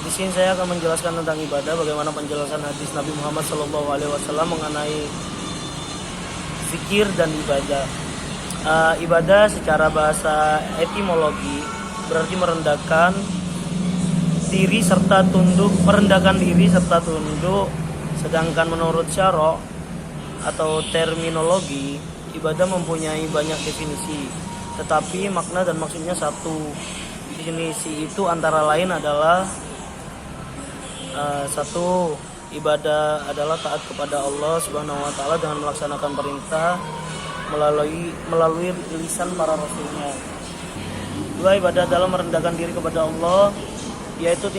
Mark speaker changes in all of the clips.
Speaker 1: Di sini saya akan menjelaskan tentang ibadah, bagaimana penjelasan hadis Nabi Muhammad SAW mengenai zikir dan ibadah. Ibadah secara bahasa etimologi berarti merendahkan diri serta tunduk, sedangkan menurut syara' atau terminologi, ibadah mempunyai banyak definisi, tetapi makna dan maksudnya satu. Definisi itu antara lain adalah satu, ibadah adalah taat kepada Allah Subhanahu wa taala dengan melaksanakan perintah melalui lisan para rasulnya. Dua, ibadah adalah merendahkan diri kepada Allah, yaitu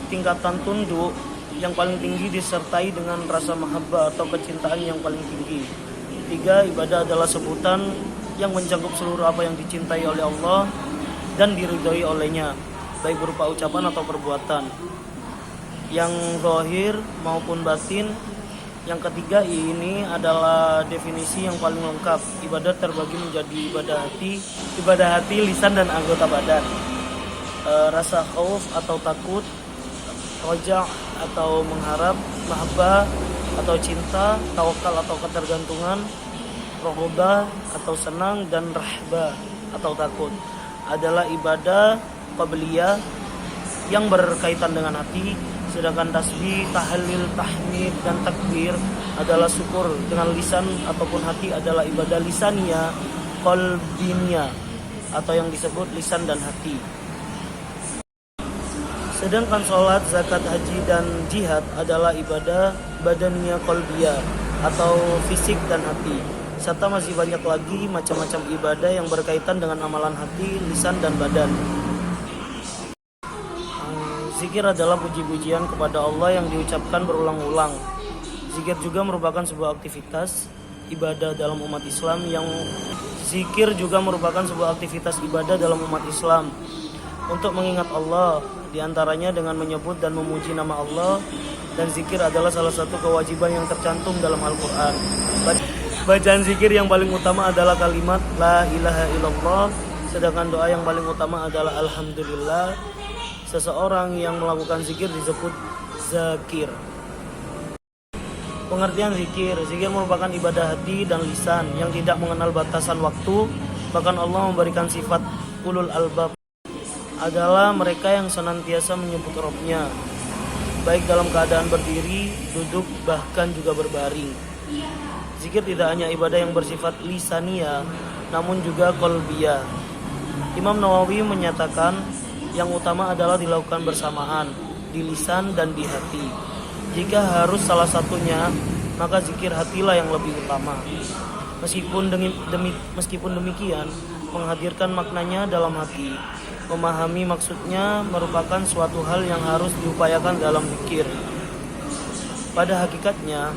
Speaker 1: tingkatan tunduk yang paling tinggi disertai dengan rasa mahabbah atau kecintaan yang paling tinggi. Tiga, ibadah adalah sebutan yang mencakup seluruh apa yang dicintai oleh Allah dan diridhoi olehnya, baik berupa ucapan atau perbuatan, yang zahir maupun batin. Yang ketiga, ini adalah definisi yang paling lengkap. Ibadah terbagi menjadi ibadah hati, lisan dan anggota badan. Rasa khauf atau takut, roja atau mengharap, mahabbah atau cinta, tawakal atau ketergantungan, rohbah atau senang, dan rahbah atau takut adalah ibadah qabliyah yang berkaitan dengan hati. Sedangkan tasbih, tahlil, tahmid, dan takbir adalah syukur dengan lisan ataupun hati adalah ibadah lisaniyah, qalbiniyah, atau yang disebut lisan dan hati. Sedangkan sholat, zakat, haji, dan jihad adalah ibadah badaniyah qalbiyah atau fisik dan hati. Serta masih banyak lagi macam-macam ibadah yang berkaitan dengan amalan hati, lisan, dan badan. Zikir adalah puji-pujian kepada Allah yang diucapkan berulang-ulang. Zikir juga merupakan sebuah aktivitas ibadah dalam umat Islam untuk mengingat Allah, diantaranya dengan menyebut dan memuji nama Allah. Dan zikir adalah salah satu kewajiban yang tercantum dalam Al-Quran. Bacaan zikir yang paling utama adalah kalimat La ilaha illallah, sedangkan doa yang paling utama adalah Alhamdulillah. Seseorang yang melakukan zikir disebut zakir. Pengertian zikir merupakan ibadah hati dan lisan yang tidak mengenal batasan waktu. Bahkan Allah memberikan sifat ulul albab adalah mereka yang senantiasa menyebut Rabb-nya, baik dalam keadaan berdiri, duduk, bahkan juga berbaring. Zikir tidak hanya ibadah yang bersifat lisaniyah, namun juga qalbiyah. Imam Nawawi menyatakan yang utama adalah dilakukan bersamaan di lisan dan di hati. Jika harus salah satunya, maka zikir hatilah yang lebih utama. Meskipun demikian, menghadirkan maknanya dalam hati, memahami maksudnya merupakan suatu hal yang harus diupayakan dalam zikir. Pada hakikatnya,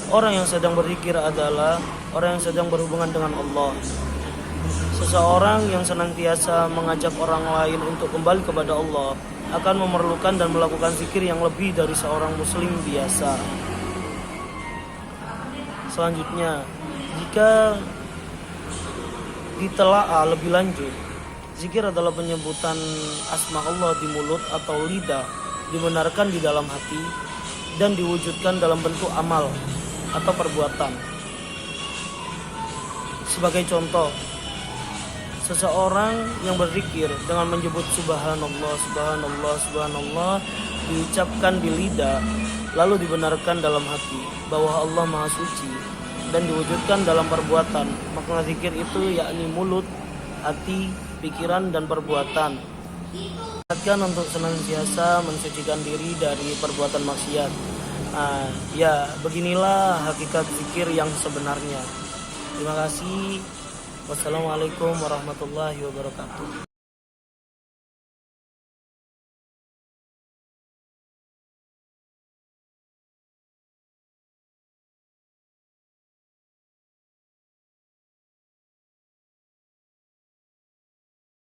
Speaker 1: orang yang sedang berzikir adalah orang yang sedang berhubungan dengan Allah. Seseorang yang senantiasa mengajak orang lain untuk kembali kepada Allah akan memerlukan dan melakukan zikir yang lebih dari seorang muslim biasa. Selanjutnya, jika ditelaah lebih lanjut, zikir adalah penyebutan asma Allah di mulut atau lidah, dibenarkan di dalam hati, dan diwujudkan dalam bentuk amal atau perbuatan. Sebagai contoh, seseorang yang berzikir dengan menyebut subhanallah, subhanallah, subhanallah diucapkan di lidah, lalu dibenarkan dalam hati bahwa Allah Maha Suci, dan diwujudkan dalam perbuatan. Makna zikir itu yakni mulut, hati, pikiran, dan perbuatan. Ingatkan untuk senantiasa mensucikan diri dari perbuatan maksiat. Beginilah hakikat zikir yang sebenarnya. Terima kasih. Wassalamualaikum warahmatullahi wabarakatuh.